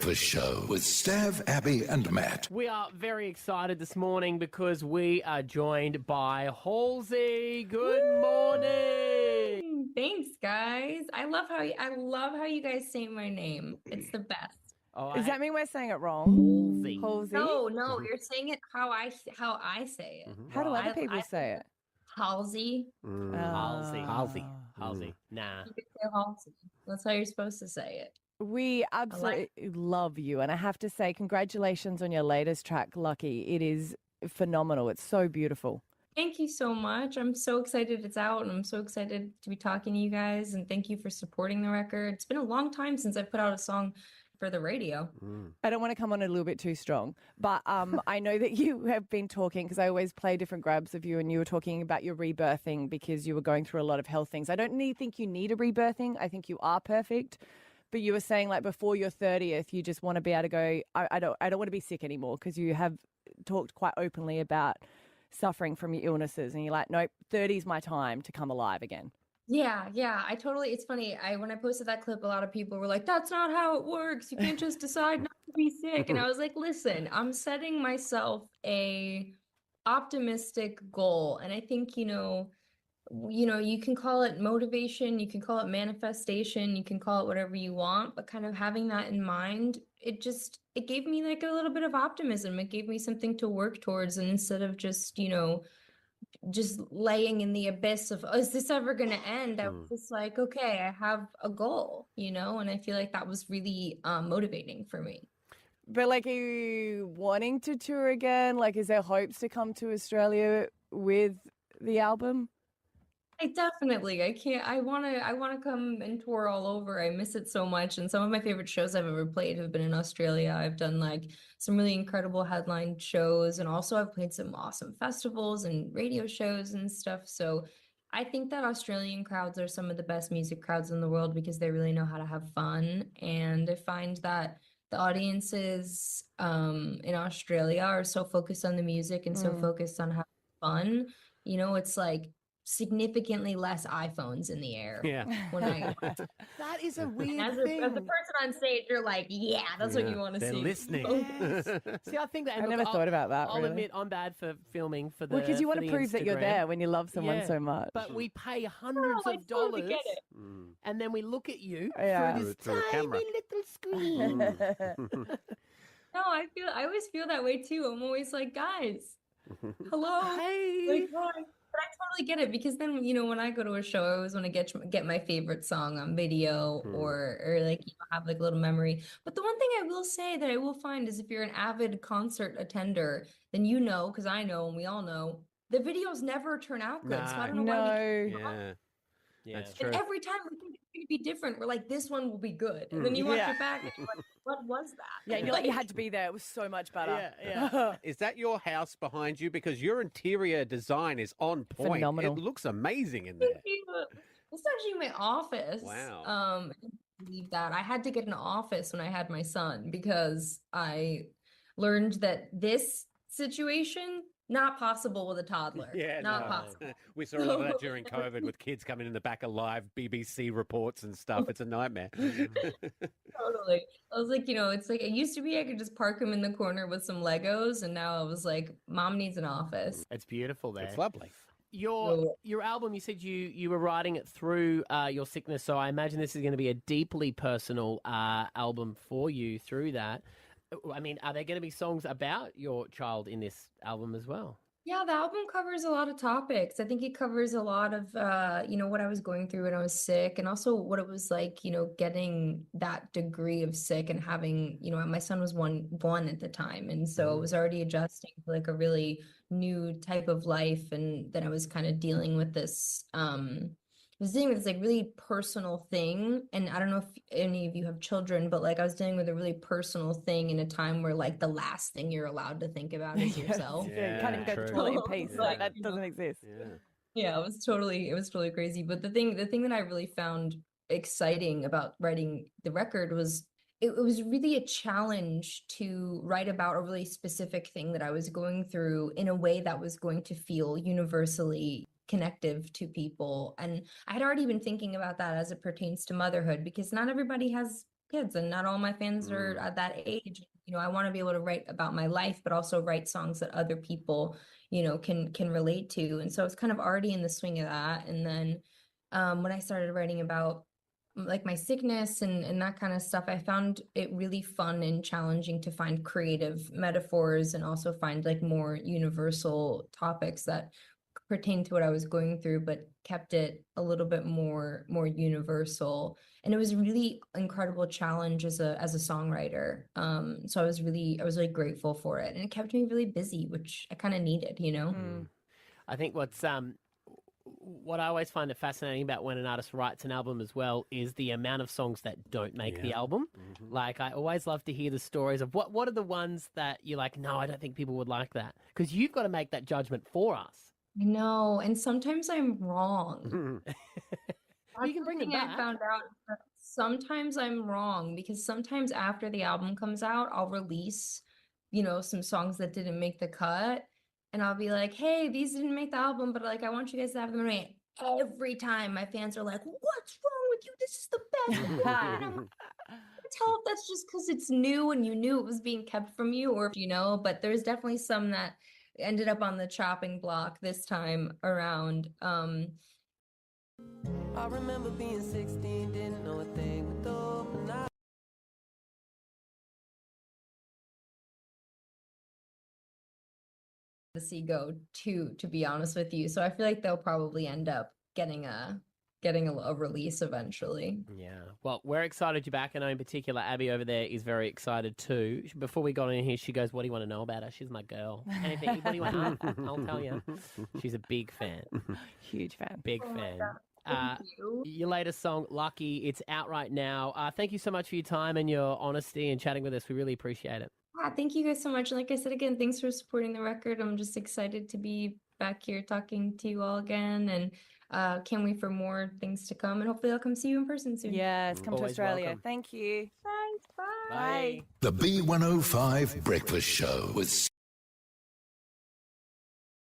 Breakfast Show with Stav, Abby and Matt. We are very excited this morning because we are joined by Halsey. Good morning. Thanks, guys. I love how you guys say my name. It's the best. Oh, Does that mean we're saying it wrong? Halsey? Halsey? No, you're saying it how I say it. How do other people say it? Halsey. Halsey. Nah. You can say Halsey. That's how you're supposed to say it. We absolutely love you. And I have to say, congratulations on your latest track, Lucky. It is phenomenal. It's so beautiful. Thank you so much. I'm so excited it's out, and I'm so excited to be talking to you guys. And thank you for supporting the record. It's been a long time since I put out a song for the radio. I don't want to come on a little bit too strong, but I know that you have been talking, because I always play different grabs of you, and you were talking about your rebirthing because you were going through a lot of health things. I don't think you need a rebirthing. I think you are perfect. But you were saying, like, before your 30th, you just want to be able to go, I don't want to be sick anymore, because you have talked quite openly about suffering from your illnesses, and you're like, nope, 30 is my time to come alive again. Yeah, it's funny. When I posted that clip, a lot of people were like, that's not how it works. You can't just decide not to be sick. And I was like, listen, I'm setting myself a optimistic goal. And I think, you can call it motivation, you can call it manifestation, you can call it whatever you want, but kind of having that in mind, it gave me like a little bit of optimism. It gave me something to work towards. And instead of just laying in the abyss of, is this ever going to end? I was just like, okay, I have a goal, and I feel like that was really motivating for me. But like, are you wanting to tour again? Like, is there hopes to come to Australia with the album? I want to come and tour all over. I miss it so much. And some of my favorite shows I've ever played have been in Australia. I've done like some really incredible headline shows. And also I've played some awesome festivals and radio shows and stuff. So I think that Australian crowds are some of the best music crowds in the world because they really know how to have fun. And I find that the audiences in Australia are so focused on the music and so focused on having fun. It's like significantly less iPhones in the air. Yeah. That is a weird as thing. As the person on stage, you're like, yeah, that's what you want to see. They're listening. Yes. See, I think that. I never thought about that. I'll admit, I'm bad for filming for the. Because you want to prove that you're Instagram. there when you love someone so much. But we pay hundreds of dollars, get it. and then we look at you Yeah. through this Through a tiny camera. little screen. No, I always feel that way too. I'm always like, guys, hello. Hey. Like, hi. But I totally get it, because then, when I go to a show, I always want to get my favorite song on video or like, have like a little memory. But the one thing I will say that I will find is if you're an avid concert attender, then because I know and we all know, the videos never turn out good. So I don't know why Yeah, That's true. And every time we think it's going to be different, we're like, this one will be good. And then you watch it back and you're like, what was that? Yeah, you're like, you had to be there. It was so much better. Yeah. Is that your house behind you? Because your interior design is on point. Phenomenal. It looks amazing in there. It's actually my office. Wow. I didn't believe that. I had to get an office when I had my son because I learned that this situation, not possible with a toddler. Not possible. We saw a lot of that during COVID with kids coming in the back of live BBC reports and stuff. It's a nightmare. Totally. I was like, it's like it used to be I could just park him in the corner with some Legos, and now I was like, Mom needs an office. It's beautiful there. It's lovely. Your album, you said you were writing it through your sickness, so I imagine this is going to be a deeply personal album for you through that. I mean, are there going to be songs about your child in this album as well? Yeah, the album covers a lot of topics. I think it covers a lot of, what I was going through when I was sick, and also what it was like, getting that degree of sick and having, my son was one at the time. And so I was already adjusting to like a really new type of life. And then I was kind of dealing with this, like really personal thing. And I don't know if any of you have children, but like I was dealing with a really personal thing in a time where like the last thing you're allowed to think about is yourself. Yeah, you can't even go to the true. toilet in peace. Like, that you doesn't exist. Yeah, it was totally crazy. But the thing that I really found exciting about writing the record was it was really a challenge to write about a really specific thing that I was going through in a way that was going to feel universally connective to people. And I had already been thinking about that as it pertains to motherhood, because not everybody has kids, and not all my fans are at that age. You know, I want to be able to write about my life, but also write songs that other people, you know, can relate to. And so it's kind of already in the swing of that. And then when I started writing about like my sickness and that kind of stuff, I found it really fun and challenging to find creative metaphors and also find like more universal topics that pertain to what I was going through, but kept it a little bit more universal. And it was a really incredible challenge as a songwriter. So I was really grateful for it, and it kept me really busy, which I kind of needed, you know. I think what I always find it fascinating about when an artist writes an album as well is the amount of songs that don't make the album. Like, I always love to hear the stories of what are the ones that you're like, no, I don't think people would like that, because you've got to make that judgment for us. I know, and sometimes I'm wrong. You can bring them back. I found out that sometimes I'm wrong, because sometimes after the album comes out, I'll release, you know, some songs that didn't make the cut, and I'll be like, hey, these didn't make the album, but like I want you guys to have them right. Every time my fans are like, what's wrong with you? This is the best one. And I'm like, I can't tell if that's just because it's new and you knew it was being kept from you, or you know, but there's definitely some that ended up on the chopping block this time around. I remember being 16, didn't know a thing with open eyes. To see go to be honest with you, so I feel like they'll probably end up getting a release eventually. Yeah. Well, we're excited you're back. I know in particular, Abby over there is very excited too. Before we got in here, she goes, what do you want to know about her? She's my girl. Anything, what do you want to know? I'll tell you. She's a big fan. Huge fan. Big Oh my fan. God. Thank you. Your latest song, Lucky, it's out right now. Thank you so much for your time and your honesty and chatting with us. We really appreciate it. Thank you guys so much. Like I said again, thanks for supporting the record. I'm just excited to be back here talking to you all again, and can't wait for more things to come, and hopefully I'll come see you in person soon. Yes, come to Always Australia. welcome. Thanks. Thank you. Thanks. Bye. Bye. The B105 Breakfast Show with